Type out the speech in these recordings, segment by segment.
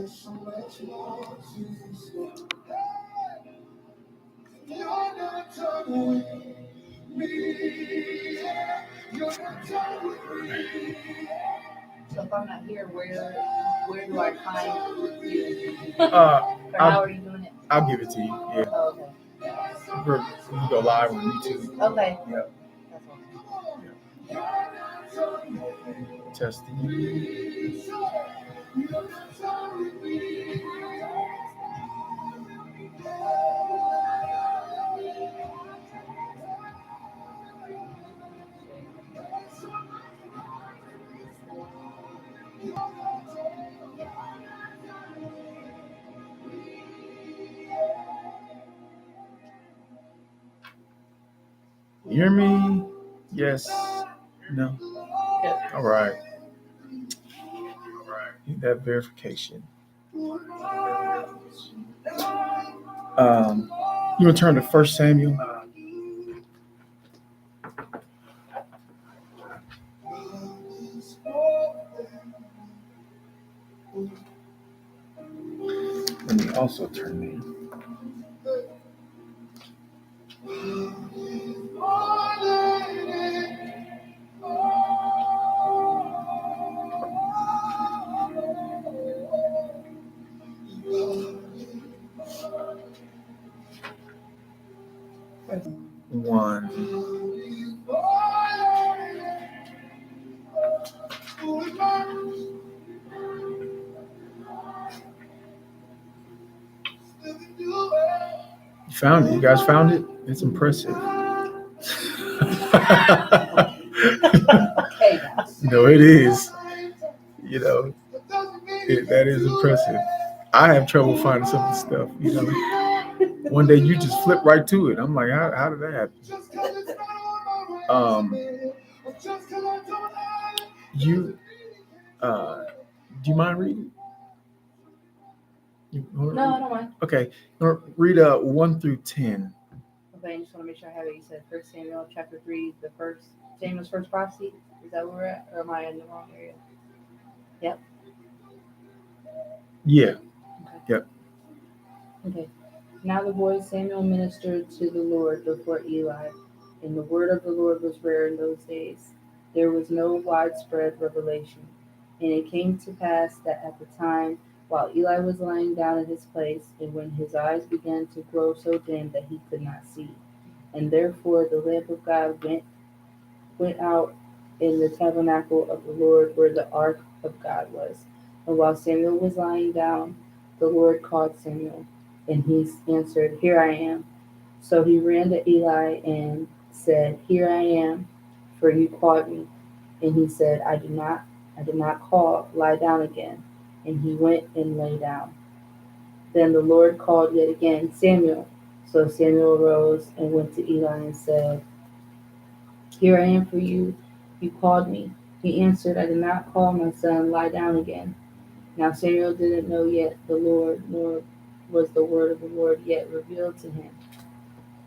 So if I'm not here, where do I find you? Or how are you doing it? I'll give it to you. Yeah. Oh, okay. You go live on YouTube. Okay. Yeah. That's awesome. Testing. You hear me? Yes. No. Good. All right. Need that verification. You return to 1 Samuel. Let me also turn in. One. You found it. You guys found it? It's impressive. Okay. No, it is. You know, that is impressive. I have trouble finding some of the stuff. You know, one day you just flip right to it. I'm like, how did that happen? Do you mind reading? No, I don't mind. Okay, read 1 through 10. Okay, I just want to make sure I have it. You said 1 Samuel chapter 3, Samuel's first prophecy. Is that where we're at, or am I in the wrong area? Yep. Yeah. Okay. Yep. Okay. Now the boy Samuel ministered to the Lord before Eli, and the word of the Lord was rare in those days. There was no widespread revelation. And it came to pass that at the time while Eli was lying down in his place, and when his eyes began to grow so dim that he could not see, and therefore the lamp of God went out in the tabernacle of the Lord where the ark of God was. And while Samuel was lying down, the Lord called Samuel, and he answered, Here I am. So he ran to Eli and said, Here I am, for you called me. And he said, I did not call, lie down again. And he went and lay down. Then the Lord called yet again, Samuel. So Samuel arose and went to Eli and said, Here I am, for you called me. He answered, I did not call, my son, lie down again. Now Samuel didn't know yet the Lord, nor was the word of the Lord yet revealed to him.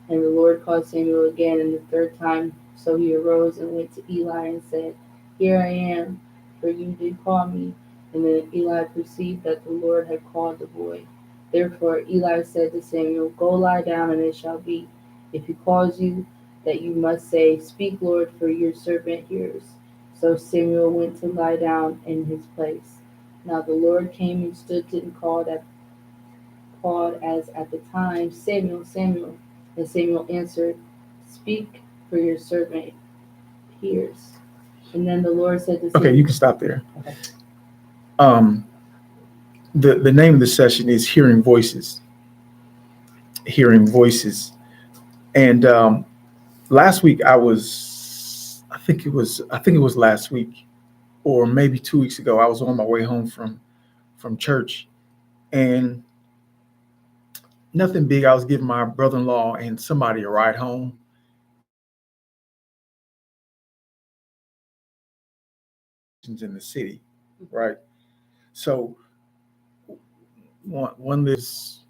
And the Lord called Samuel again, and the third time. So he arose and went to Eli and said, Here I am, for you did call me. And then Eli perceived that the Lord had called the boy. Therefore Eli said to Samuel, Go lie down, and it shall be, if he calls you, that you must say, Speak, Lord, for your servant hears. So Samuel went to lie down in his place. Now the Lord came and stood and called as at the time, Samuel, Samuel. And Samuel answered, Speak, for your servant hears. And then the Lord said to Samuel. Okay, you can stop there. Okay. The name of the session is Hearing Voices. Hearing Voices. And last week I think it was last week, or maybe 2 weeks ago, I was on my way home from church, and nothing big. I was giving my brother-in-law and somebody a ride home. In the city, right? So one lives,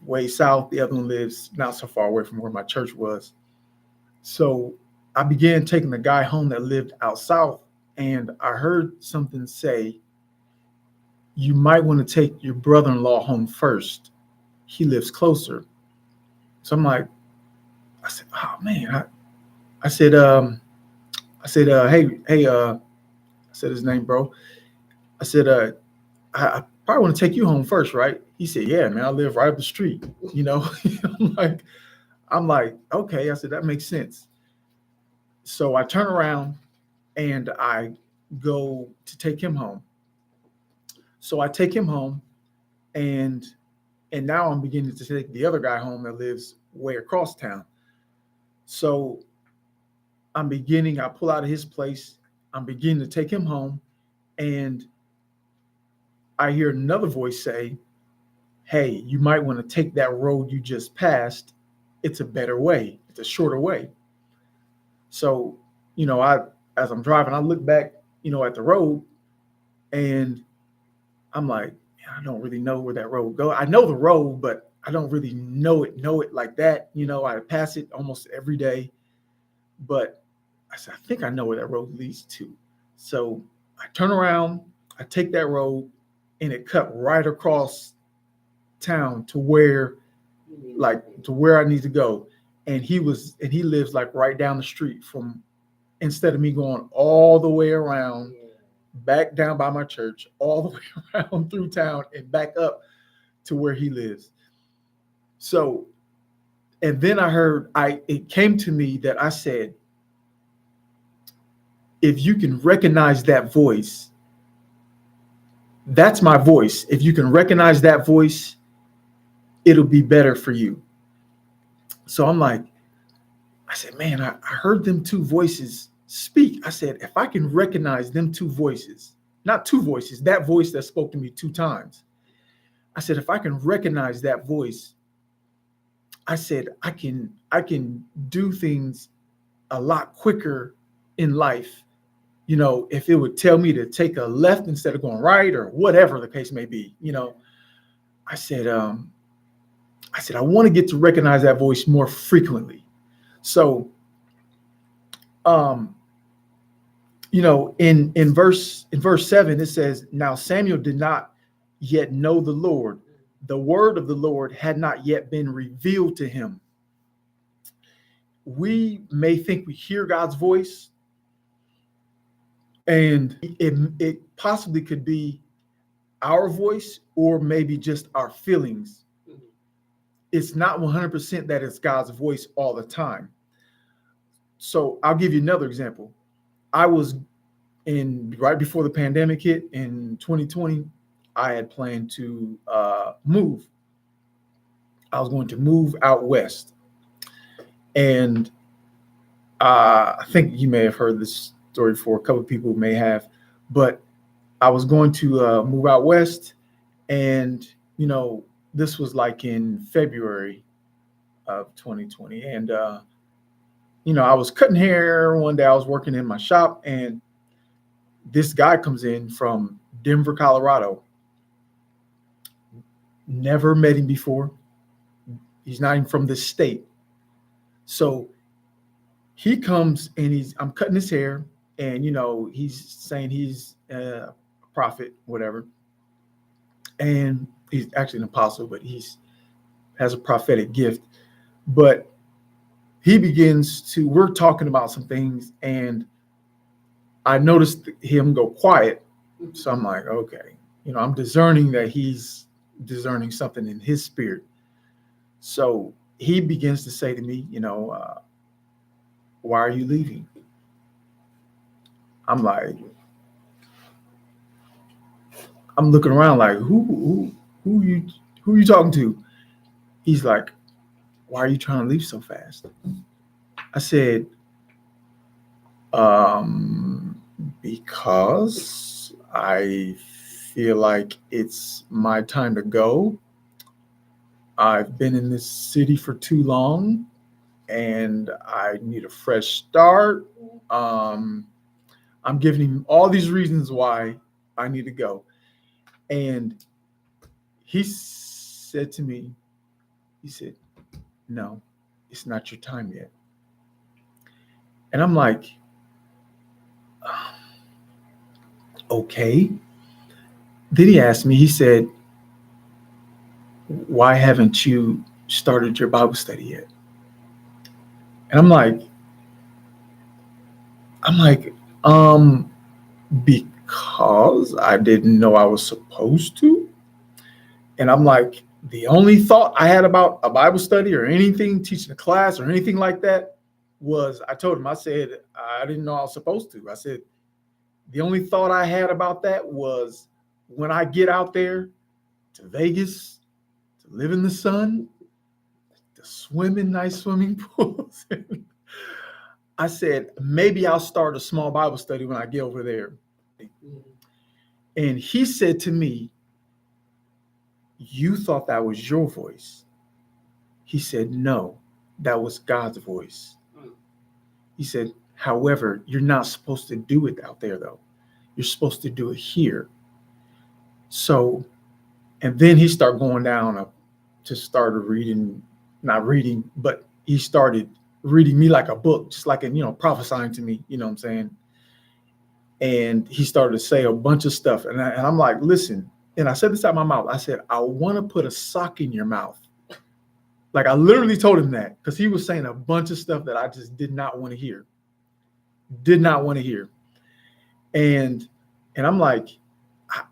way south. The other one lives not so far away from where my church was. So I began taking the guy home that lived out south, and I heard something say, you might want to take your brother-in-law home first. He lives closer. So I'm like, I said, oh man, I said, hey, I said his name, bro. I said, I probably want to take you home first, right? He said, yeah, man, I live right up the street, you know. I'm like, okay. I said, that makes sense. So I turn around and I go to take him home. So I take him home, and now I'm beginning to take the other guy home that lives way across town. So I pull out of his place, I'm beginning to take him home, and I hear another voice say, hey, you might want to take that road you just passed. It's a better way. It's a shorter way. So, as I'm driving, I look back, at the road, and I'm like, I don't really know where that road goes. I know the road, but I don't really know it like that. I pass it almost every day, but I said, I think I know where that road leads to. So I turn around, I take that road, and it cut right across town to where I need to go. And he lives like right down the street from, instead of me going all the way around, back down by my church, all the way around through town and back up to where he lives. So, and then it came to me that I said, if you can recognize that voice, that's my voice. If you can recognize that voice, it'll be better for you. So I said, man, I heard them two voices speak. I said, if I can recognize them two voices, not two voices, that voice that spoke to me two times. I said, if I can recognize that voice, I said, I can do things a lot quicker in life. If it would tell me to take a left instead of going right, or whatever the case may be, I said, I want to get to recognize that voice more frequently. So, in verse 7, it says, now Samuel did not yet know the Lord. The word of the Lord had not yet been revealed to him. We may think we hear God's voice, and it possibly could be our voice or maybe just our feelings. It's not 100% that it's God's voice all the time. So I'll give you another example. I was right before the pandemic hit in 2020, I had planned to move. I was going to move out west. And I think you may have heard this story before. A couple of people may have, but I was going to move out west, and this was like in February of 2020, and I was cutting hair one day. I was working in my shop, and this guy comes in from Denver, Colorado. Never met him before. He's not even from this state. So he comes and I'm cutting his hair, and he's saying he's a prophet, whatever. And he's actually an apostle, but has a prophetic gift. But we're talking about some things, and I noticed him go quiet. So I'm like, okay, I'm discerning that he's discerning something in his spirit. So he begins to say to me, why are you leaving? I'm looking around like, who you talking to? He's like, why are you trying to leave so fast? I said, because I feel like it's my time to go. I've been in this city for too long, and I need a fresh start. I'm giving him all these reasons why I need to go. And he said to me, he said, no, it's not your time yet. And I'm like, okay. then he asked me, he said, why haven't you started your Bible study yet? And I'm like, because I didn't know I was supposed to. And I'm like, the only thought I had about a Bible study or anything, teaching a class or anything like that was, I told him, I said, I didn't know I was supposed to. I said, the only thought I had about that was when I get out there to Vegas, to live in the sun, to swim in nice swimming pools. I said, maybe I'll start a small Bible study when I get over there. And he said to me, you thought that was your voice. He said, no, that was God's voice. He said, however, you're not supposed to do it out there, though. You're supposed to do it here. So, and then he started going down, just started reading, not reading, but he started reading me like a book, just like, prophesying to me, you know what I'm saying? And he started to say a bunch of stuff. And I'm like, listen, and I said this out of my mouth. I said, I want to put a sock in your mouth. Like I literally told him that because he was saying a bunch of stuff that I just did not want to hear. Did not want to hear. And I'm like,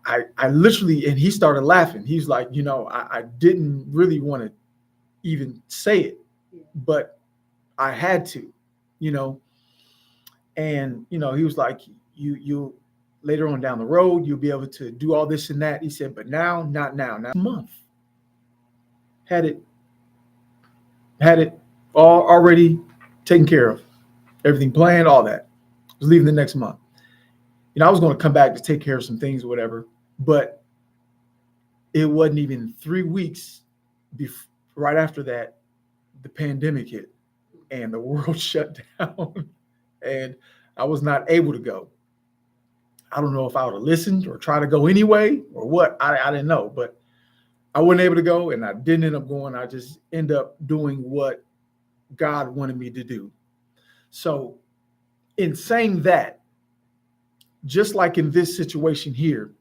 I literally, and he started laughing. He's like, I didn't really want to even say it, but I had to, and, he was like, you later on down the road, you'll be able to do all this and that. He said, but now, not now, now month. Had it all already taken care of, everything planned, all that. I was leaving the next month. I was going to come back to take care of some things or whatever, but it wasn't even 3 weeks right after that, the pandemic hit and the world shut down and I was not able to go. I don't know if I would have listened or tried to go anyway or what. I didn't know, but I wasn't able to go and I didn't end up going. I just end up doing what God wanted me to do. So in saying that, just like in this situation here,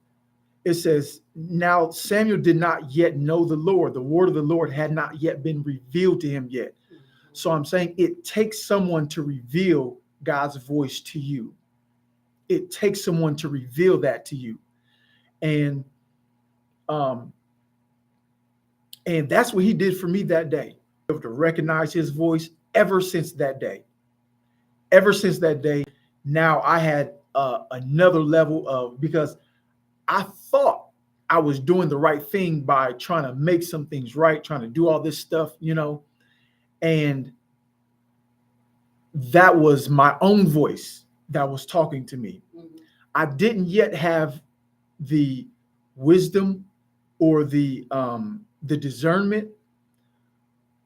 it says, now Samuel did not yet know the Lord. The word of the Lord had not yet been revealed to him yet. So I'm saying it takes someone to reveal God's voice to you. It takes someone to reveal that to you. And that's what he did for me that day. Able to recognize his voice ever since that day. Ever since that day, now I had another level of, because I thought I was doing the right thing by trying to make some things right, trying to do all this stuff, and that was my own voice that was talking to me. Mm-hmm. I didn't yet have the wisdom or the discernment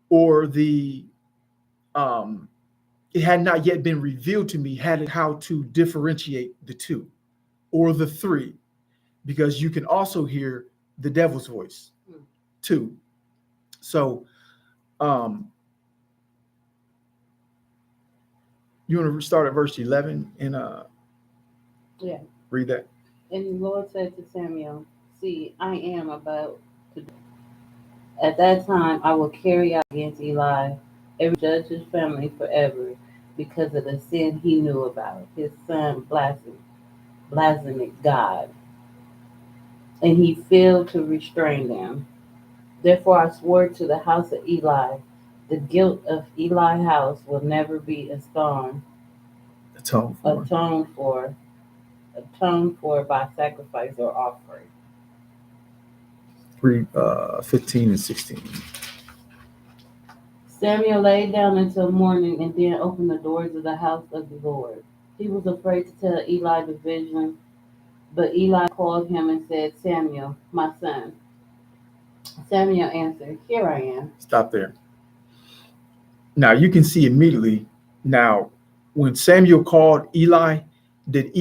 or it had not yet been revealed to me how to differentiate the two or the three, because you can also hear the devil's voice too. So you want to start at verse 11 and read that. And the Lord said to Samuel, see, I am about to do. At that time I will carry out against Eli every judge his family forever, because of the sin he knew about. His son blasphemed God, and he failed to restrain them. Therefore I swore to the house of Eli, the guilt of Eli's house will never be atoned for by sacrifice or offering. 15 and 16. Samuel lay down until morning and then opened the doors of the house of the Lord. He was afraid to tell Eli the vision, but Eli called him and said, Samuel, my son. Samuel answered, here I am. Stop there. Now you can see immediately. Now, when Samuel called Eli, when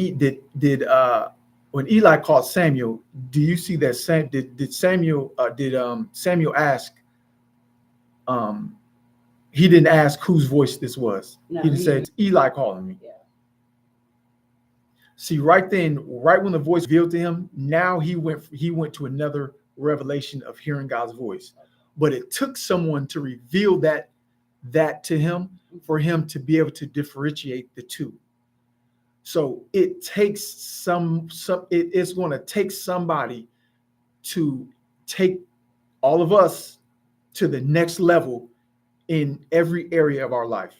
Eli called Samuel, do you see that Samuel ask? He didn't ask whose voice this was. No, he didn't say it's Eli calling me. Yeah. See, right then, right when the voice revealed to him, now he went to another revelation of hearing God's voice. But it took someone to reveal that to him for him to be able to differentiate the two. So it takes it's going to take somebody to take all of us to the next level in every area of our life.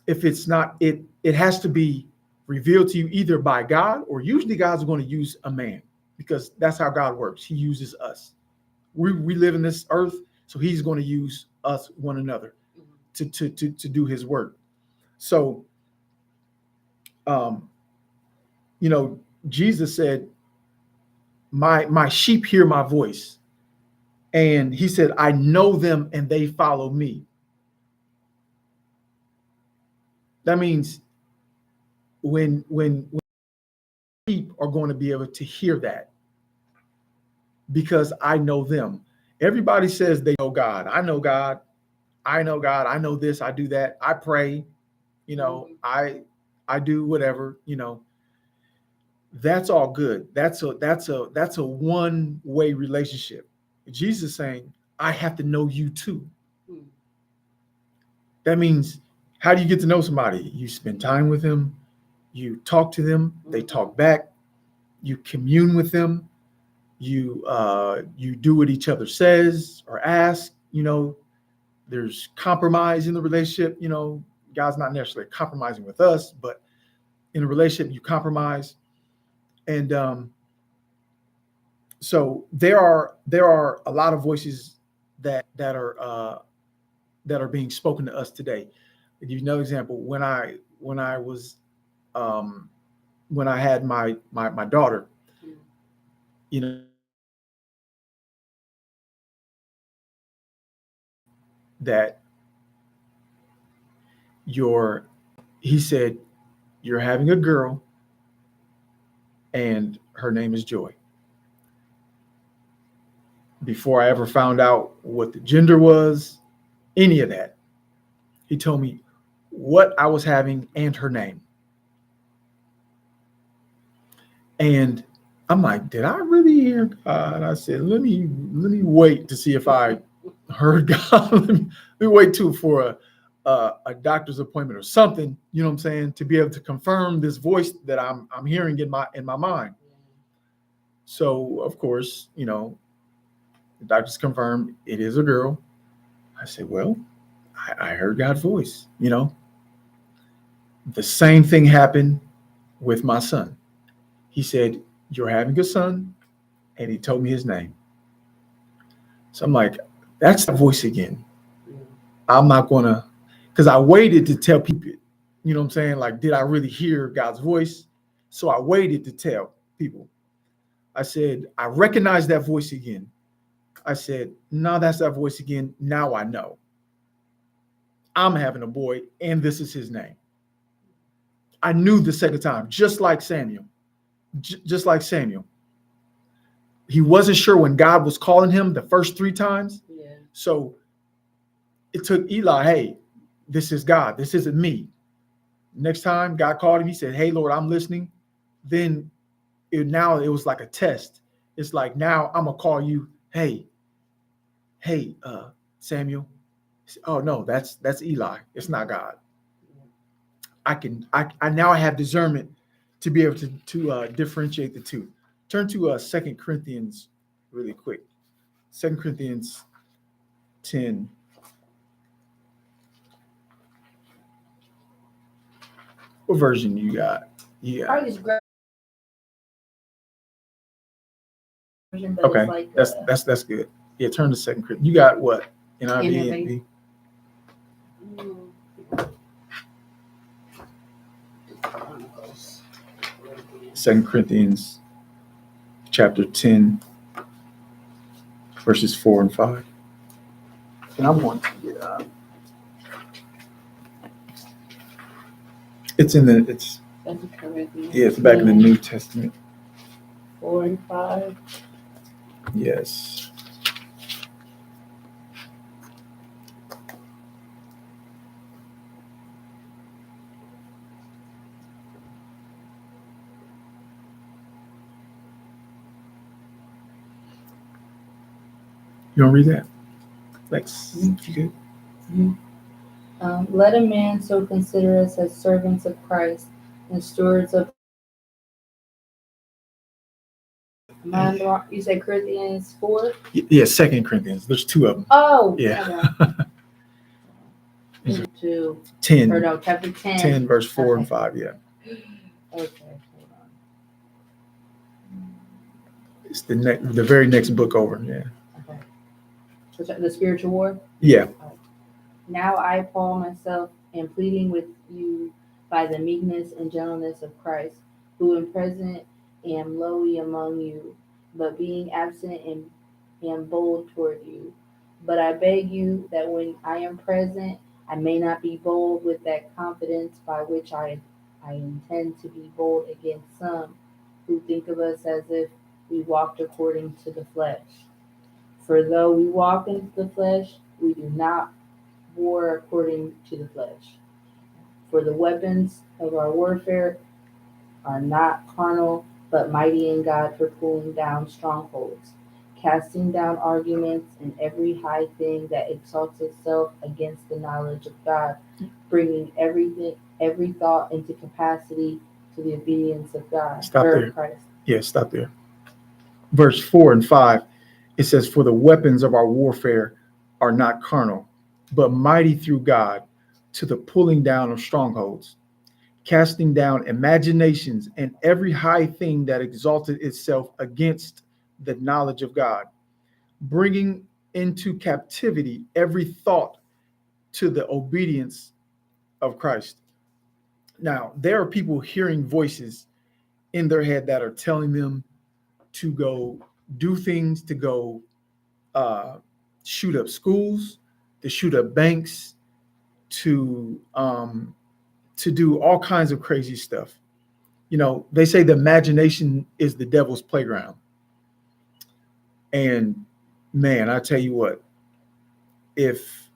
If it's not, it has to be revealed to you either by God, or usually God's going to use a man, because that's how God works. He uses us. We live in this earth, so he's going to use us, one another, to do his work. So Jesus said, my sheep hear my voice. And he said, I know them and they follow me. That means when sheep are going to be able to hear that, because I know them. Everybody says they know God. I know God. I know God. I know this. I do that. I pray. I do whatever. That's all good. That's a one-way relationship. Jesus saying, I have to know you too. That means, how do you get to know somebody? You spend time with them, you talk to them, they talk back, you commune with them, you do what each other says or ask. There's compromise in the relationship. God's not necessarily compromising with us, but in a relationship you compromise. And so there are a lot of voices that are being spoken to us today. I'll give you another example. When I had my daughter, that he said, you're having a girl and her name is Joy. Before I ever found out what the gender was, any of that, he told me what I was having and her name. And I'm like, did I really hear God? I said, let me wait to see if I heard God. let me wait for a doctor's appointment or something, you know what I'm saying, to be able to confirm this voice that I'm hearing in my mind. So of course, the doctors confirmed it is a girl. I said, well, I heard God's voice. The same thing happened with my son. He said, you're having a son, and he told me his name. So I'm like, that's the voice again. I'm not gonna, because I waited to tell people, you know what I'm saying? Like, did I really hear God's voice? So I waited to tell people. I said, I recognize that voice again. I said, no, that's that voice again. Now I know. I'm having a boy, and this is his name. I knew the second time, just like Samuel. Just like Samuel. He wasn't sure when God was calling him the first 3 times. Yeah. So it took Eli, hey, this is God. This isn't me. Next time God called him, he said, hey, Lord, I'm listening. Then now it was like a test. It's like, now I'm going to call you, hey, Samuel. Oh, no, that's Eli. It's not God. I now have discernment to be able to differentiate the two. Turn to 2 Corinthians really quick. 2 Corinthians 10. What version you got? I just grabbed version, but okay, it's like that's good. Yeah, turn to 2 Corinthians. You got what? NIV. 2 Corinthians chapter 10, verses 4 and 5. And I'm going to get it's it's back in the New Testament. 4 and 5. Yes. You want to read that? Thanks. If you could. Let a man so consider us as servants of Christ and stewards of. You said Corinthians 4? Yeah, 2 Corinthians. There's two of them. Oh, Yeah. To 10. or no, chapter 10. 10, verse 4 Okay. and 5. Yeah. Okay, hold on. It's the very next book over. Yeah. Okay. So the spiritual war? Yeah. Now I, Paul, myself, am pleading with you by the meekness and gentleness of Christ, who in present am lowly among you, but being absent am bold toward you. But I beg you that when I am present, I may not be bold with that confidence by which I intend to be bold against some who think of us as if we walked according to the flesh. For though we walk in the flesh, we do not war according to the flesh. For the weapons of our warfare are not carnal, but mighty in God for pulling down strongholds, casting down arguments and every high thing that exalts itself against the knowledge of God, bringing every thought into capacity to the obedience of God. Stop there. Christ. Yeah, stop there. Verse 4 and 5, it says, for the weapons of our warfare are not carnal, but mighty through God to the pulling down of strongholds, casting down imaginations and every high thing that exalted itself against the knowledge of God, bringing into captivity every thought to the obedience of Christ. Now, there are people hearing voices in their head that are telling them to go do things, to go shoot up schools, to shoot up banks, to do all kinds of crazy stuff. You know, they say the imagination is the devil's playground. And man, I tell you what, if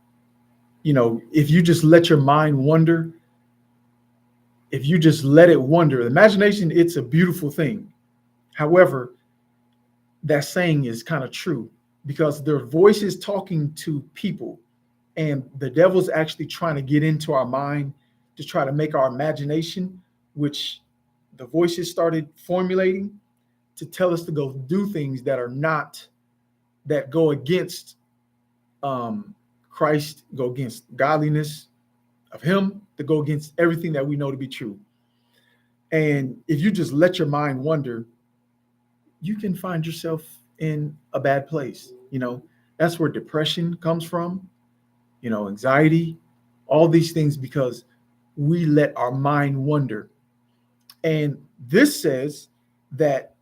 you just let your mind wander, if you just let it wander, imagination, it's a beautiful thing. However, that saying is kind of true because their voice is talking to people and the devil's actually trying to get into our mind to try to make our imagination, which the voices started formulating, to tell us to go do things that are not, that go against Christ, go against godliness of him, to go against everything that we know to be true. And if you just let your mind wander, you can find yourself in a bad place. You know, that's where depression comes from, you know, anxiety, all these things, because we let our mind wander. And this says that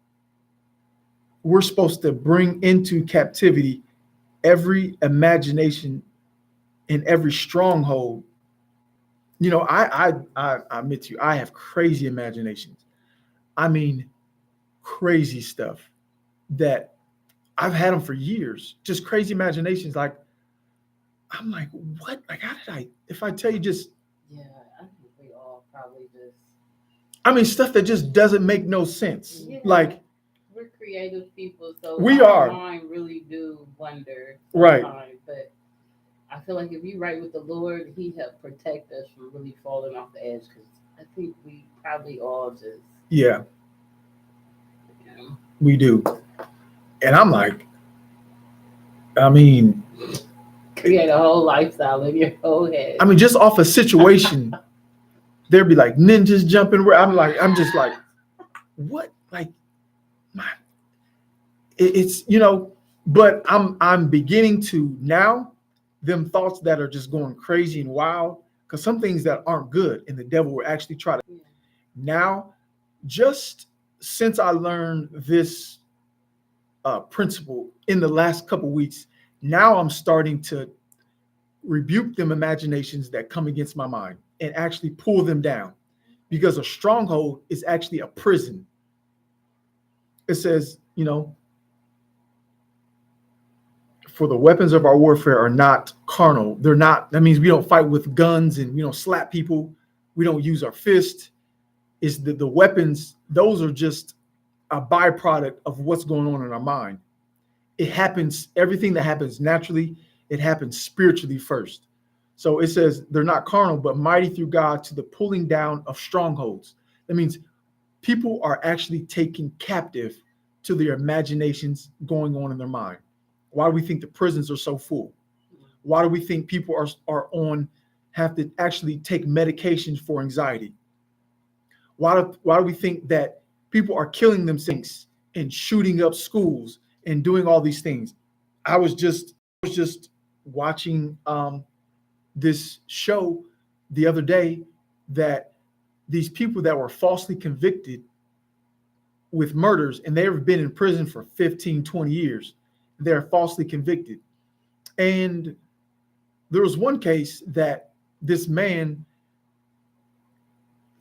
we're supposed to bring into captivity every imagination and every stronghold. You know, I admit to you, I have crazy imaginations. I mean, crazy stuff that I've had them for years, just crazy imaginations. Like, I'm like, what? Like, how did if I tell you just. Yeah, I think we all probably just. I mean, stuff that just doesn't make no sense. Yeah. Like, we're creative people, so we are. Mind really do wonder. Right. But I feel like if you right with the Lord, He help protect us from really falling off the edge. Because I think we probably all just. Yeah. You know, we do. And I'm like, I mean, create a whole lifestyle in your whole head. I mean, just off a situation, there'd be like ninjas jumping. I'm just like, what? Like, it's, you know, but I'm beginning to now, them thoughts that are just going crazy and wild, because some things that aren't good and the devil will actually try to. Yeah. Now, just since I learned this principle in the last couple weeks, now I'm starting to rebuke them imaginations that come against my mind and actually pull them down, because a stronghold is actually a prison. It says, you know, for the weapons of our warfare are not carnal. They're not, that means we don't fight with guns and we don't slap people. We don't use our fist. It's the weapons, those are just a byproduct of what's going on in our mind. it happens, everything that happens naturally, it happens spiritually first. So it says they're not carnal, but mighty through God to the pulling down of strongholds. That means people are actually taken captive to their imaginations going on in their mind. Why do we think the prisons are so full? Why do we think people have to actually take medications for anxiety? Why do we think that people are killing themselves and shooting up schools and doing all these things? I was just watching this show the other day that these people that were falsely convicted with murders, and they've been in prison for 15, 20 years, they're falsely convicted. And there was one case that this man,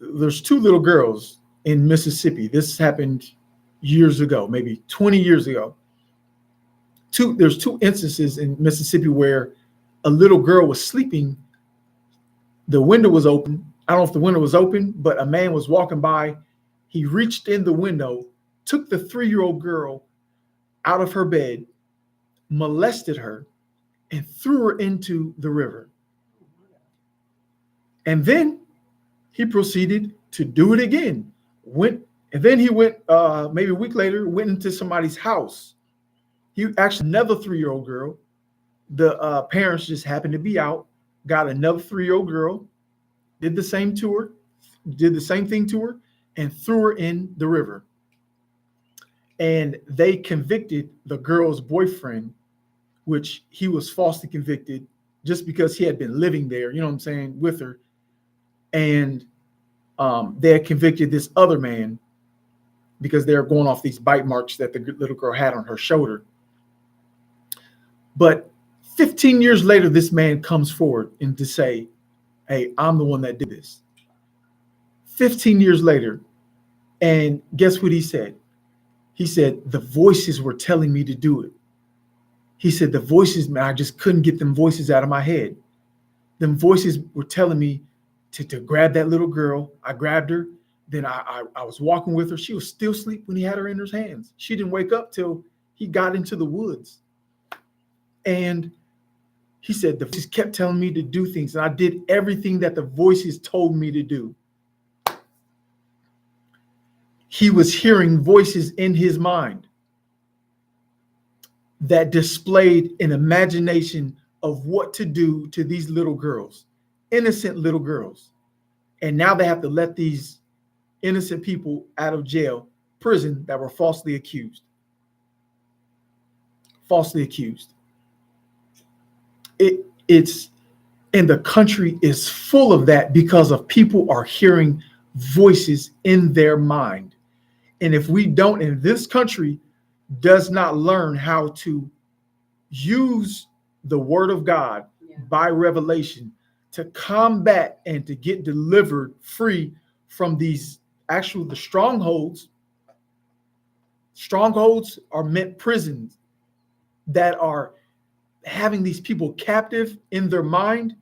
there's two little girls in Mississippi. This happened years ago, maybe 20 years ago. There's two instances in Mississippi where a little girl was sleeping. The window was open. I don't know if the window was open, but a man was walking by. He reached in the window, took the 3-year-old girl out of her bed, molested her, and threw her into the river. And then he proceeded to do it again. He went maybe a week later, went into somebody's house. He actually, another 3-year-old girl. The parents just happened to be out, got another 3-year-old girl, did the same thing to her, and threw her in the river. And they convicted the girl's boyfriend, which he was falsely convicted just because he had been living there, you know what I'm saying, with her. And they had convicted this other man because they're going off these bite marks that the little girl had on her shoulder. But 15 years later, this man comes forward and to say, hey, I'm the one that did this. 15 years later, and guess what he said? He said, the voices were telling me to do it. He said, the voices, man, I just couldn't get them voices out of my head. Them voices were telling me to grab that little girl. I grabbed her. Then I was walking with her. She was still asleep when he had her in his hands. She didn't wake up till he got into the woods. And he said, the voices kept telling me to do things, and I did everything that the voices told me to do. He was hearing voices in his mind that displayed an imagination of what to do to these little girls, innocent little girls. And now they have to let these innocent people out of prison that were falsely accused. Falsely accused. It's and the country is full of that because of people are hearing voices in their mind. And if we don't, in this country does not learn how to use the word of God by revelation to combat and to get delivered free from the strongholds. Strongholds are meant prisons that are having these people captive in their mind.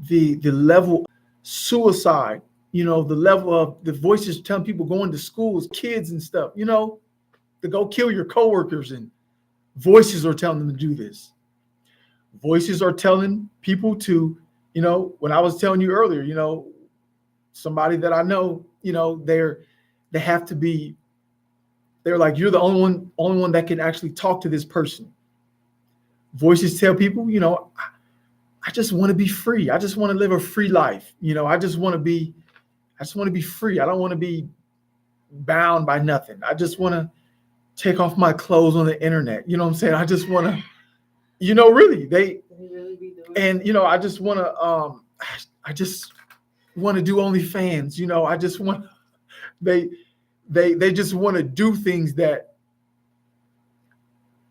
The level of suicide, the level of the voices telling people going to schools, kids and stuff, to go kill your coworkers, and voices are telling them to do this. Voices are telling people to, when I was telling you earlier, somebody that I know, they have to be, they're like, you're the only one that can actually talk to this person. Voices tell people, I just want to be free. I just want to live a free life. I just want to be free. I don't want to be bound by nothing. I just want to take off my clothes on the internet. You know what I'm saying? I just want to, really, they really be doing. And, I just want to, I just want to do OnlyFans. I just want, they just want to do things that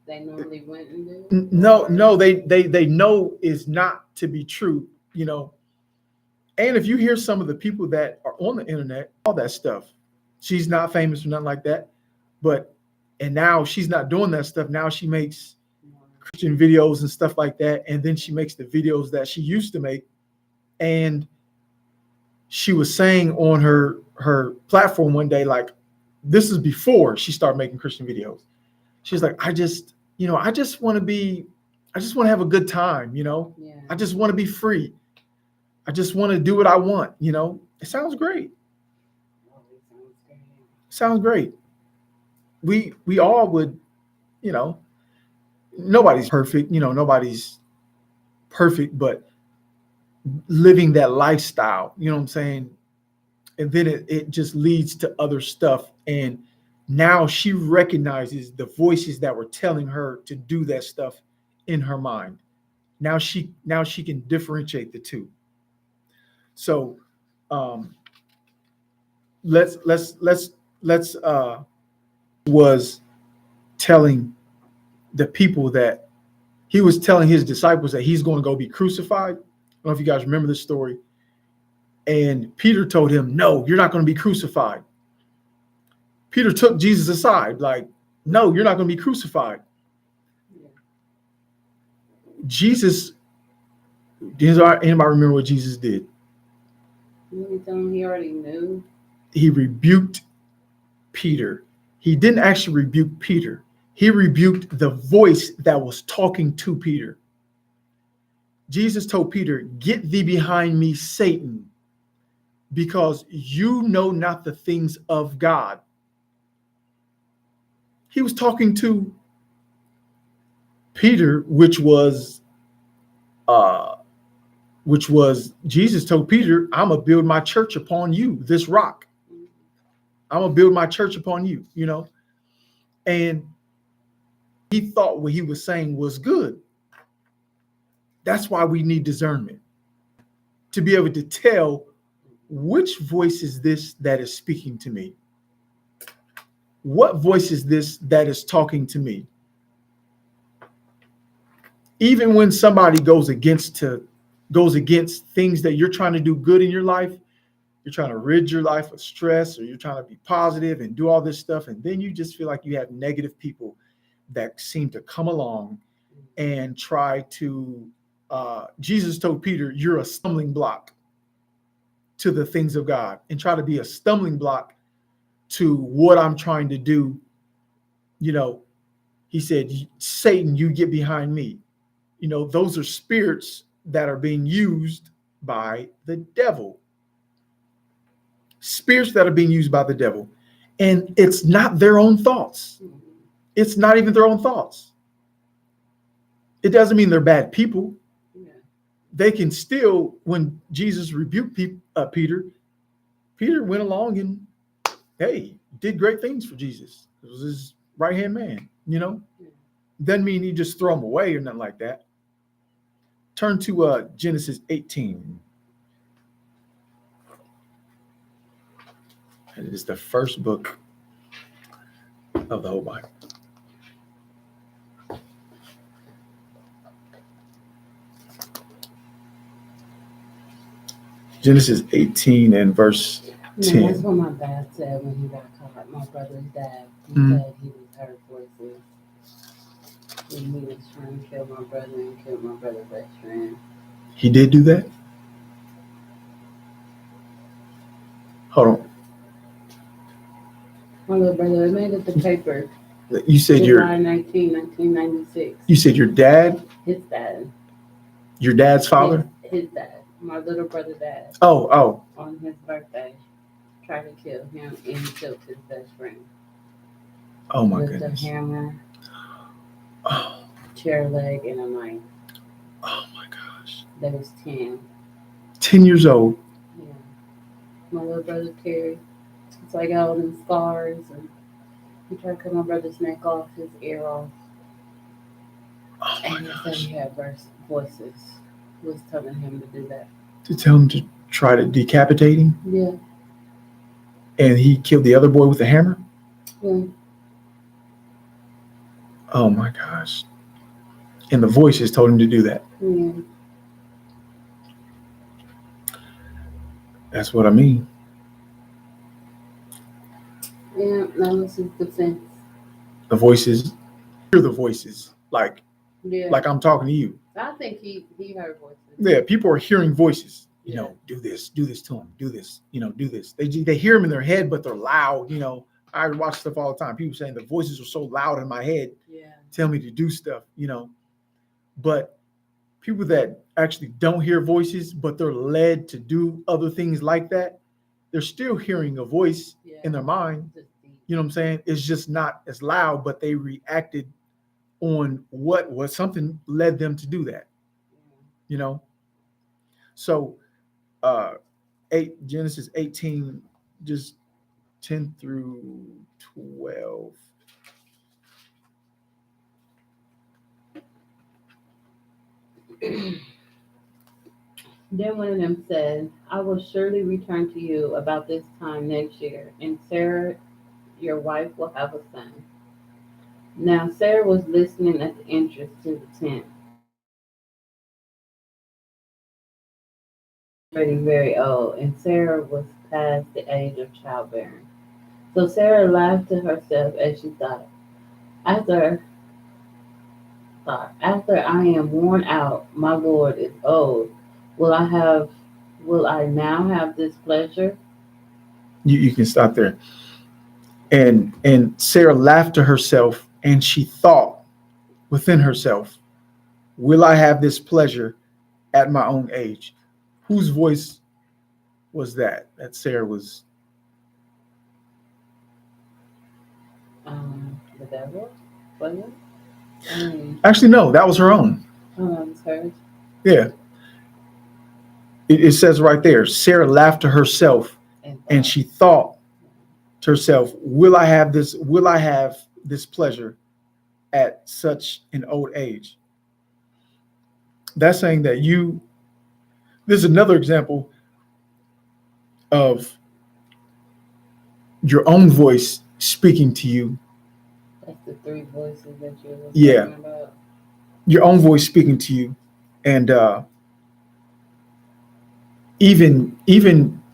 they normally went and do. No, they know is not to be true, And if you hear some of the people that are on the internet, all that stuff, she's not famous or nothing like that, and now she's not doing that stuff. Now she makes Christian videos and stuff like that, and then she makes the videos that she used to make. And she was saying on her platform one day, like, this is before she started making Christian videos. She's like, I just want to have a good time, Yeah. I just want to be free. I just want to do what I want, It sounds great. Always sounds great. Sounds great. We all would, nobody's perfect, nobody's perfect, but living that lifestyle, you know what I'm saying? And then it just leads to other stuff. And now she recognizes the voices that were telling her to do that stuff in her mind. Now she can differentiate the two. So let's was telling the people that he was telling his disciples that he's going to go be crucified. I don't know if you guys remember this story. And Peter told him, no, you're not going to be crucified. Peter took Jesus aside, like, no, you're not going to be crucified. Yeah. Jesus, does anybody remember what Jesus did? Didn't he tell him he already knew? He rebuked Peter. He didn't actually rebuke Peter. He rebuked the voice that was talking to Peter. Jesus told Peter, get thee behind me, Satan, because you know not the things of God. He was talking to Peter, which was Jesus told Peter, I'm gonna build my church upon you, this rock. I'm gonna build my church upon you, And he thought what he was saying was good. That's why we need discernment, to be able to tell which voice is this that is speaking to me. What voice is this that is talking to me? Even when somebody goes against things that you're trying to do good in your life, you're trying to rid your life of stress, or you're trying to be positive and do all this stuff, and then you just feel like you have negative people that seem to come along and try to Jesus told Peter, you're a stumbling block to the things of God, and try to be a stumbling block to what I'm trying to do. He said, Satan, you get behind me. Those are spirits that are being used by the devil. Spirits that are being used by the devil. And it's not their own thoughts. It's not even their own thoughts. It doesn't mean they're bad people. Yeah. They can still, when Jesus rebuked Peter went along and, hey, did great things for Jesus. It was his right-hand man, Yeah. Doesn't mean he just throw him away or nothing like that. Turn to Genesis 18. It is the first book of the whole Bible. Genesis 18 and verse 10. That's what my dad said when he got caught. My brother's dad. He said he was heard voices. And he was trying to kill my brother and kill my brother's best friend. He did do that? Hold on. My little brother made it the paper. You said July 19, 1996. You said your dad? His dad. Your dad's father? His dad. My little brother's dad. Oh. On his birthday, tried to kill him and killed his best friend. Oh my with goodness. With a hammer, oh. chair leg, and a knife. Oh my gosh. They was 10. 10 years old. Yeah. My little brother Terry. It's like all them scars, and he tried to cut my brother's neck off, his ear off. Oh my and he gosh. said he had voices was telling him to do that. To tell him to try to decapitate him? Yeah. And he killed the other boy with a hammer? Yeah. Oh my gosh. And the voices told him to do that. Yeah. That's what I mean. Yeah, that was his defense. The voices, hear the voices, like I'm talking to you. I think he heard voices. Yeah, people are hearing voices. Do this to him, do this, do this. They hear them in their head, but they're loud, I watch stuff all the time. People saying the voices are so loud in my head, Yeah. tell me to do stuff, But people that actually don't hear voices, but they're led to do other things like that, they're still hearing a voice in their mind. Just deep. You know what I'm saying? It's just not as loud, but they reacted on what was something led them to do that, So uh Genesis 18, just 10 through 12. Then one of them said, I will surely return to you about this time next year, and Sarah, your wife, will have a son. Now Sarah was listening at the entrance to the tent, getting very old, and Sarah was past the age of childbearing. So Sarah laughed to herself as she after after I am worn out, my Lord is old. Will I now have this pleasure? You can stop there. And Sarah laughed to herself, and she thought within herself, will I have this pleasure at my own age? Whose voice was that Sarah was? The devil? Was it? Actually, no, that was her own. Oh, it's hers. Yeah. It says right there, Sarah laughed to herself, and she thought to herself, will I have this pleasure at such an old age? That's saying that this is another example of your own voice speaking to you. That's the three voices that you were talking about. Your own voice speaking to you. And even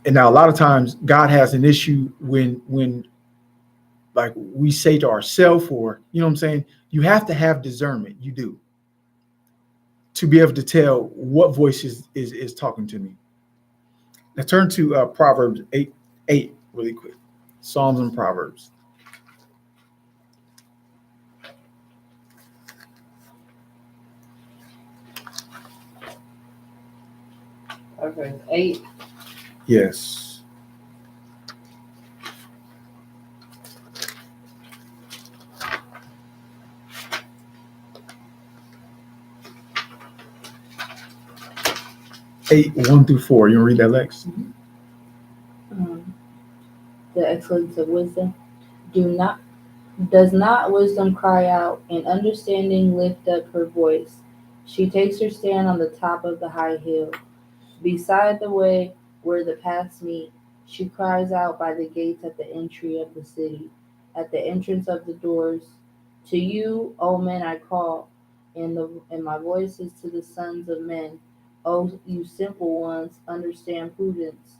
and now a lot of times God has an issue when like we say to ourselves, or you know what I'm saying, you have to have discernment. You do, to be able to tell what voice is talking to me. Now turn to Proverbs 8 really quick. Psalms and Proverbs. Proverbs 8. Yes. Eight, 1-4. You want to read that, Lex? The excellence of wisdom. Does not wisdom cry out, and understanding lift up her voice? She takes her stand on the top of the high hill, beside the way where the paths meet. She cries out by the gates at the entry of the city, at the entrance of the doors. To you, O men, I call, and my voice is to the sons of men. O you simple ones, understand prudence,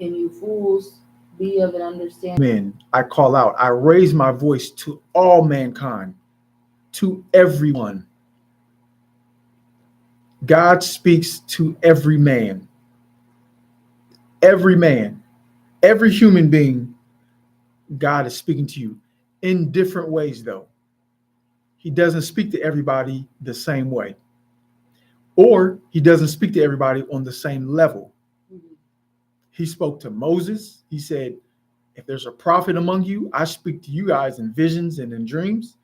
and you fools, be of an understanding. Men, I call out. I raise my voice to all mankind, to everyone. God speaks to every man. Every man, every human being, God is speaking to you in different ways, though. He doesn't speak to everybody the same way, or he doesn't speak to everybody on the same level. He spoke to Moses. He said, if there's a prophet among you, I speak to you guys in visions and in dreams.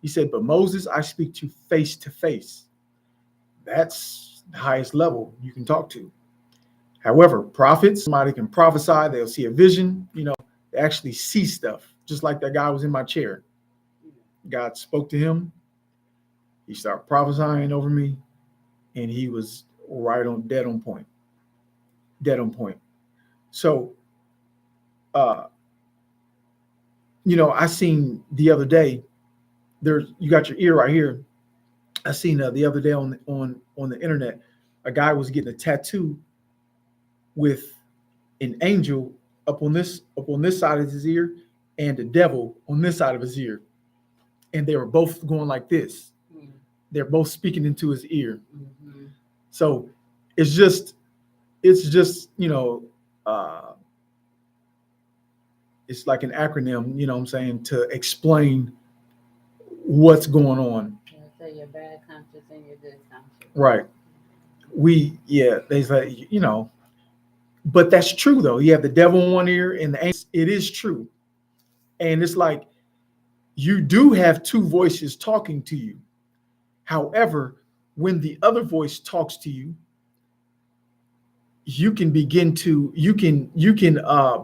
He said, but Moses, I speak to face. That's the highest level you can talk to. However, prophets, somebody can prophesy, they'll see a vision, they actually see stuff, just like that guy was in my chair. God spoke to him. He started prophesying over me, and he was dead on point. So, I seen the other day, you got your ear right here. I seen the other day on the internet, a guy was getting a tattoo with an angel up on this side of his ear and the devil on this side of his ear, and they were both going like this. They're both speaking into his ear. So it's just It's like an acronym, you know what I'm saying, to explain what's going on. So your bad conscience and your good conscience. Right. They say, but that's true though. You have the devil in one ear and the angel. It is true. And it's like you do have two voices talking to you. However, when the other voice talks to you, you can begin to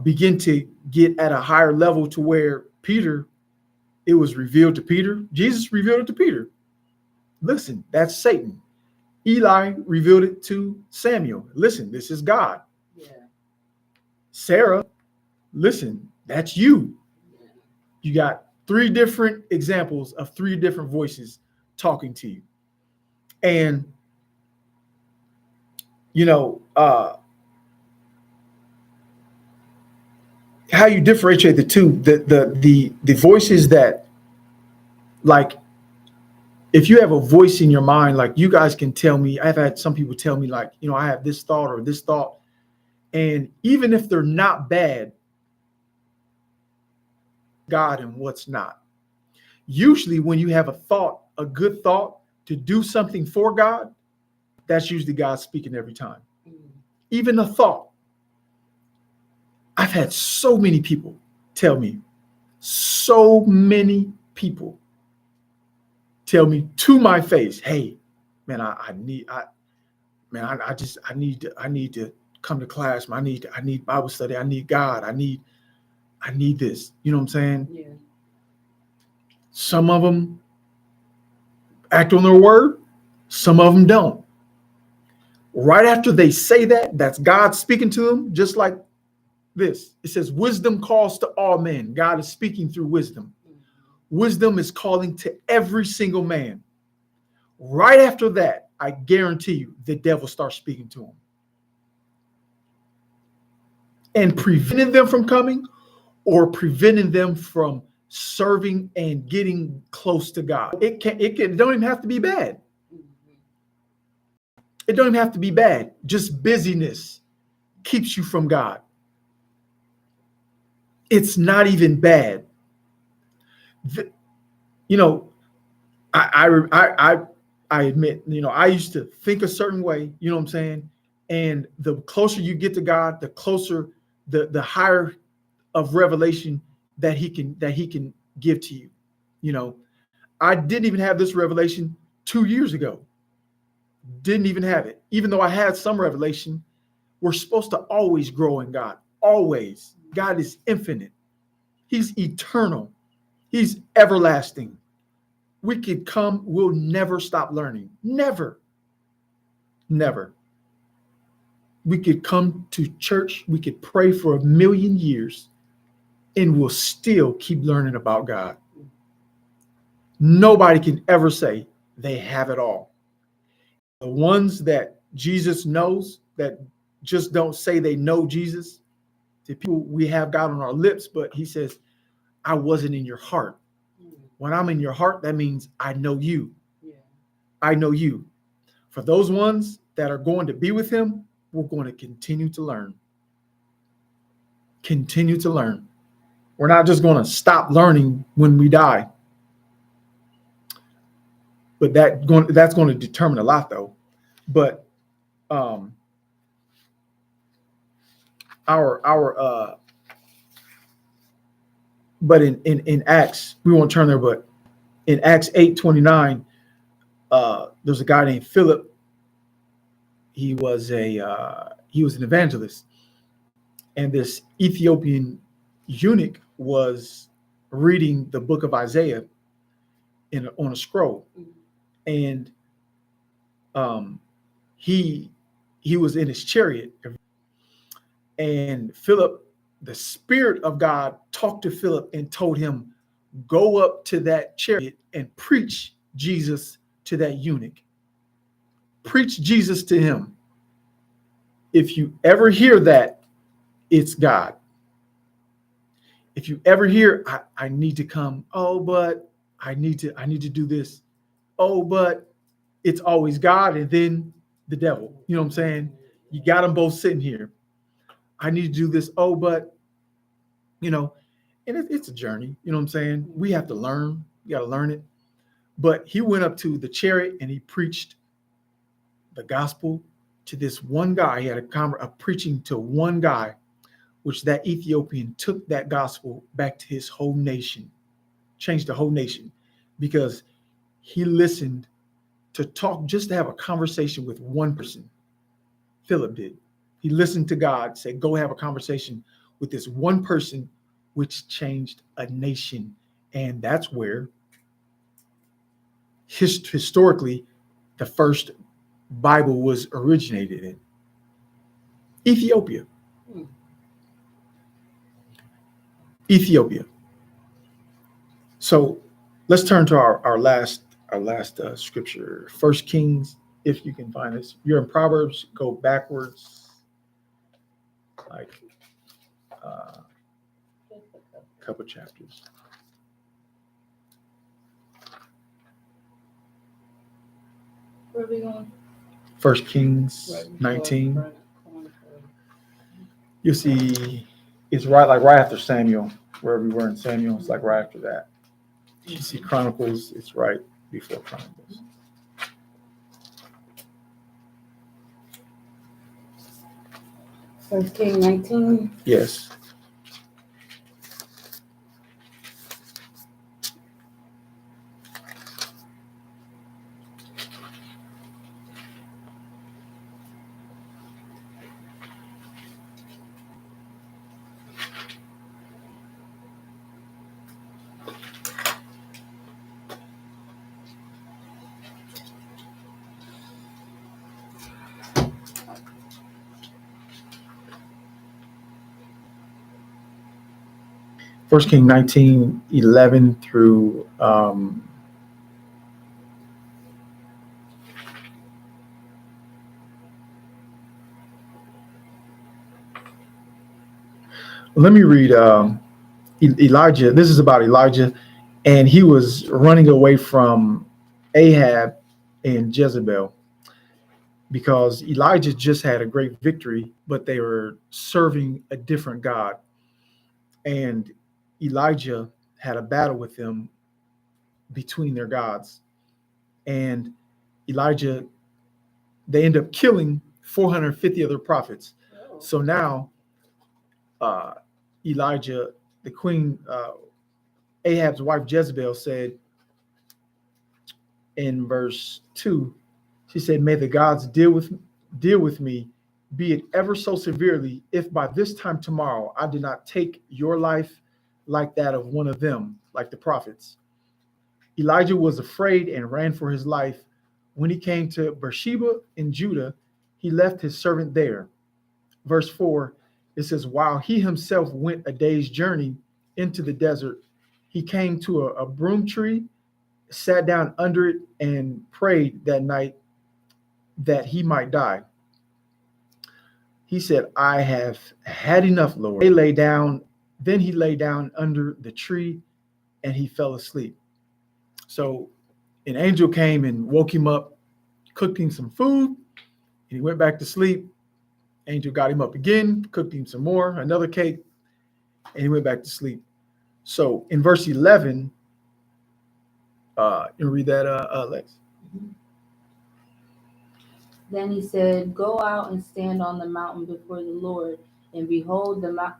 begin to get at a higher level to where Peter, it was revealed to Peter. Jesus revealed it to Peter. Listen, that's Satan. Eli revealed it to Samuel. Listen, this is God. Yeah. Sarah, listen, that's you. Yeah. You got three different examples of three different voices talking to you. And how you differentiate the two, the voices that, like, if you have a voice in your mind, like you guys can tell me, I've had some people tell me like, I have this thought or this thought. And even if they're not bad, God and what's not. Usually when you have a thought, a good thought to do something for God, that's usually God speaking every time. Even a thought. I've had so many people tell me to my face, hey, man, I need to come to class. I need Bible study. I need God. I need this. You know what I'm saying? Yeah. Some of them act on their word. Some of them don't. Right after they say that, that's God speaking to them, just like this. It says, wisdom calls to all men. God is speaking through wisdom. Wisdom is calling to every single man. Right after that, I guarantee you, the devil starts speaking to him and preventing them from coming or preventing them from serving and getting close to God. It don't even have to be bad. It don't even have to be bad. Just busyness keeps you from God. It's not even bad. I admit, I used to think a certain way, you know what I'm saying? And the closer you get to God, the closer, the higher of revelation that he can give to you. I didn't even have this revelation 2 years ago. Didn't even have it. Even though I had some revelation, we're supposed to always grow in God. Always. God is infinite. He's eternal. He's everlasting. We'll never stop learning. Never. Never. We could come to church, we could pray for 1,000,000 years, and we'll still keep learning about God. Nobody can ever say they have it all. The ones that Jesus knows, that just don't say they know Jesus, the people, we have God on our lips, but he says, I wasn't in your heart. When I'm in your heart, that means I know you. Yeah. I know you. For those ones that are going to be with him, we're going to continue to learn. Continue to learn. We're not just going to stop learning when we die. But that's going to determine a lot, though. But but in Acts, we won't turn there, but in Acts 8:29, there's a guy named Philip. He was an evangelist, and this Ethiopian eunuch was reading the book of Isaiah on a scroll, and he was in his chariot, and Philip, the Spirit of God, talked to Philip and told him, go up to that chariot and preach Jesus to that eunuch. Preach Jesus to him. If you ever hear that, it's God. If you ever hear, I need to come, oh, but I need to do this. Oh, but it's always God and then the devil. You know what I'm saying? You got them both sitting here. I need to do this. Oh, but, and it's a journey. You know what I'm saying? We have to learn. You got to learn it. But he went up to the chariot and he preached the gospel to this one guy. He had a preaching to one guy, which that Ethiopian took that gospel back to his whole nation, changed the whole nation, because he listened to talk, just to have a conversation with one person. Philip did. He listened to God say, go have a conversation with this one person, which changed a nation. And that's where historically the first Bible was originated in Ethiopia. Ethiopia. So let's turn to our last scripture, First Kings, if you can find this. You're in Proverbs, go backwards like a couple chapters. Where are we going? First Kings 19. You'll see it's right after Samuel, wherever we were in Samuel, it's like right after that. You see Chronicles, it's right before Chronicles. First King 19. Yes. First King 19, 11 through let me read Elijah. This is about Elijah, and he was running away from Ahab and Jezebel because Elijah just had a great victory, but they were serving a different God. And Elijah had a battle with them between their gods. And Elijah, they end up killing 450 other prophets. Oh. So now Elijah, the queen, Ahab's wife Jezebel said in verse 2, she said, may the gods deal with me, be it ever so severely, if by this time tomorrow I do not take your life like that of one of them, like the prophets. Elijah was afraid and ran for his life. When he came to Beersheba in Judah, he left his servant there. Verse 4, it says, while he himself went a day's journey into the desert, he came to a broom tree, sat down under it, and prayed that night that he might die. He said, I have had enough, Lord. Then he lay down under the tree and he fell asleep. So an angel came and woke him up, cooked him some food, and he went back to sleep. Angel got him up again, cooked him some more, another cake, and he went back to sleep. So in verse 11, you read that, Lex? Then he said, go out and stand on the mountain before the Lord, and behold, the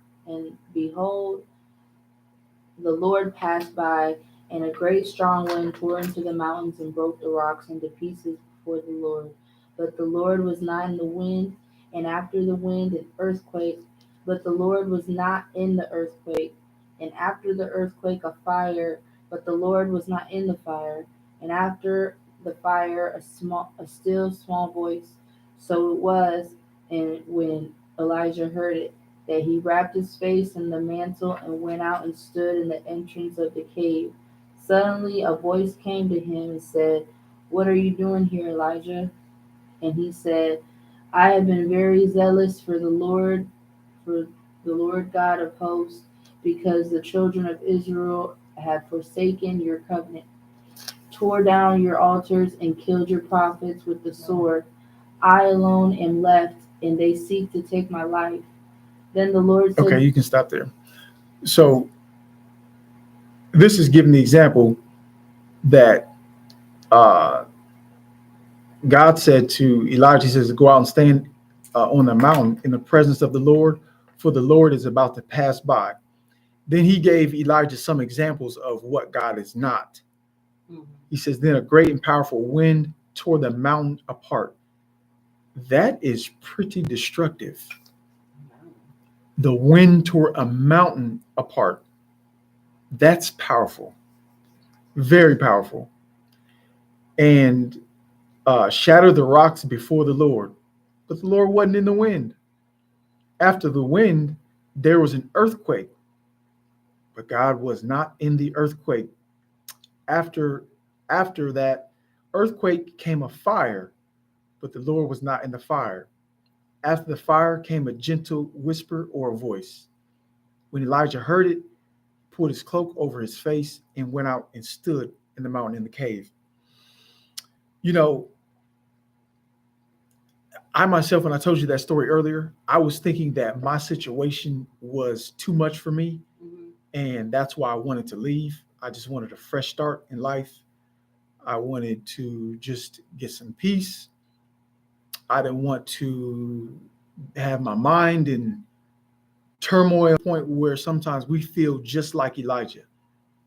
Lord passed by, and a great strong wind tore into the mountains and broke the rocks into pieces before the Lord. But the Lord was not in the wind, and after the wind an earthquake. But the Lord was not in the earthquake, and after the earthquake a fire. But the Lord was not in the fire, and after the fire a still small voice. So it was, and when Elijah heard it, that he wrapped his face in the mantle and went out and stood in the entrance of the cave. Suddenly a voice came to him and said, what are you doing here, Elijah? And he said, I have been very zealous for the Lord God of hosts, because the children of Israel have forsaken your covenant, tore down your altars, and killed your prophets with the sword. I alone am left, and they seek to take my life. Then the Lord said, okay, you can stop there. So this is giving the example that God said to Elijah, he says, go out and stand on the mountain in the presence of the Lord, for the Lord is about to pass by. Then he gave Elijah some examples of what God is not. He says, then a great and powerful wind tore the mountain apart. That is pretty destructive. The wind tore a mountain apart. That's powerful. Very powerful. And shattered the rocks before the Lord. But the Lord wasn't in the wind. After the wind, there was an earthquake. But God was not in the earthquake. After that earthquake came a fire, but the Lord was not in the fire. After the fire came a gentle whisper or a voice. When Elijah heard it, he pulled his cloak over his face and went out and stood in the mountain in the cave. You know, I myself, when I told you that story earlier, I was thinking that my situation was too much for me. And that's why I wanted to leave. I just wanted a fresh start in life. I wanted to just get some peace. I didn't want to have my mind in turmoil, point where sometimes we feel just like Elijah.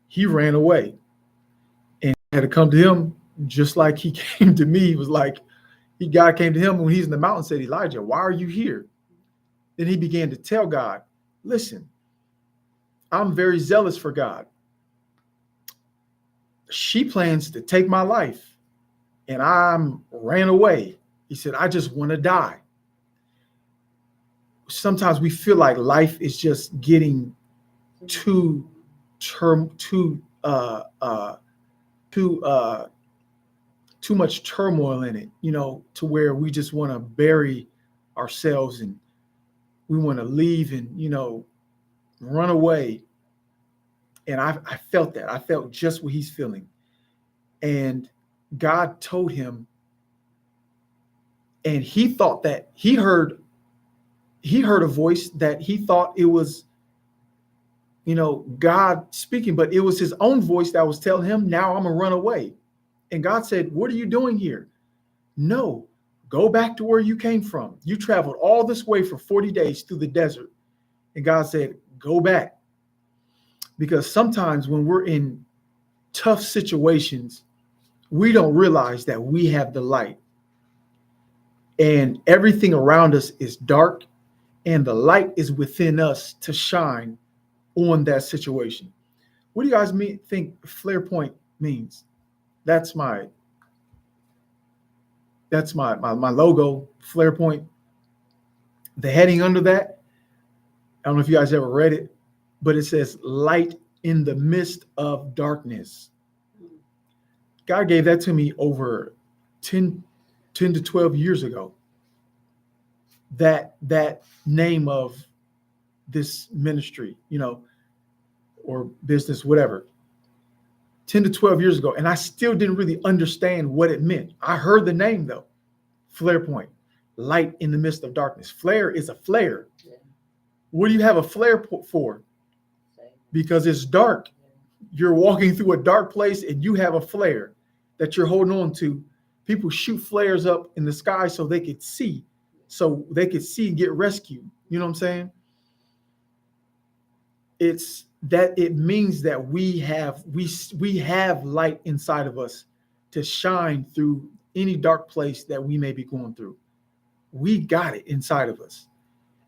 He ran away, and I had to come to him just like he came to me. He was like, God came to him when he's in the mountain and said, Elijah, why are you here? Then he began to tell God, listen, I'm very zealous for God. She plans to take my life, and I ran away. He said, I just want to die. Sometimes we feel like life is just getting too much turmoil in it, you know, to where we just want to bury ourselves and we want to leave and, you know, run away. And I felt that. I felt just what he's feeling. And God told him, and he thought that he heard a voice that he thought it was, you know, God speaking, but it was his own voice that was telling him, now I'm gonna run away. And God said, what are you doing here? No, go back to where you came from. You traveled all this way for 40 days through the desert. And God said, go back. Because sometimes when we're in tough situations, we don't realize that we have the light. And everything around us is dark, and the light is within us to shine on that situation. What do you guys think flare point means? That's my logo, flare point. The heading under that, I don't know if you guys ever read it, but it says light in the midst of darkness. God gave that to me over 10 to 12 years ago. That name of this ministry, you know, or business, whatever, 10 to 12 years ago. And I still didn't really understand what it meant. I heard the name though, flare point, light in the midst of darkness. Flare is a flare. Yeah. What do you have a flare for? Because it's dark. You're walking through a dark place and you have a flare that you're holding on to. People shoot flares up in the sky so they could see and get rescued. You know what I'm saying? It means that we have light inside of us to shine through any dark place that we may be going through. We got it inside of us.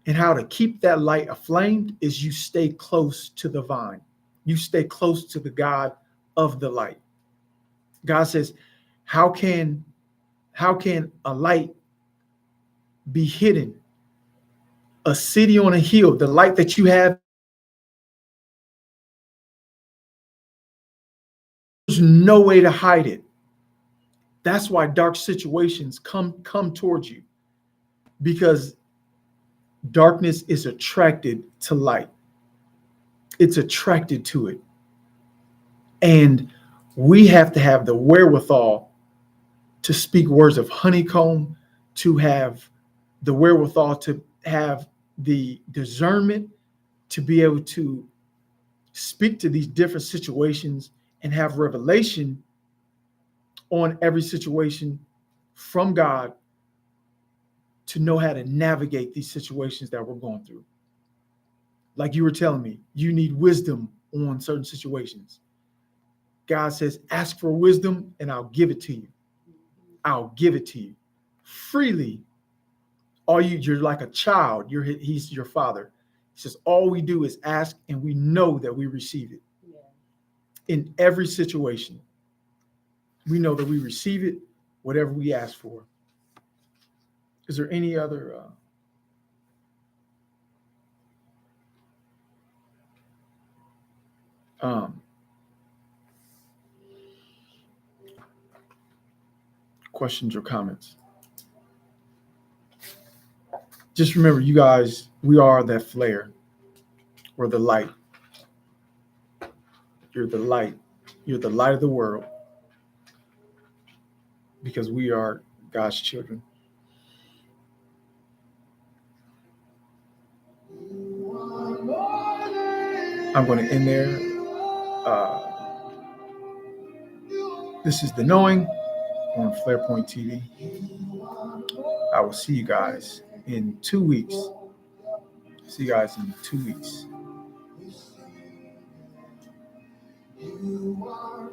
And how to keep that light aflame is you stay close to the vine. You stay close to the God of the light. God says, how can a light be hidden? A city on a hill, the light that you have, there's no way to hide it. That's why dark situations come towards you, because darkness is attracted to light. It's attracted to it. And we have to have the wherewithal to speak words of honeycomb, to have the wherewithal, to have the discernment to be able to speak to these different situations and have revelation on every situation from God to know how to navigate these situations that we're going through. Like you were telling me, you need wisdom on certain situations. God says, ask for wisdom and I'll give it to you. I'll give it to you freely. You're like a child. He's your father. He says, all we do is ask and we know that we receive it. Yeah. In every situation, we know that we receive it, whatever we ask for. Is there any other questions or comments? Just remember, you guys, we are that flare. We're the light. You're the light. You're the light of the world because we are God's children. I'm going to end there. This is The Knowing on FlarePoint TV. I will see you guys in 2 weeks. See you guys in 2 weeks. You are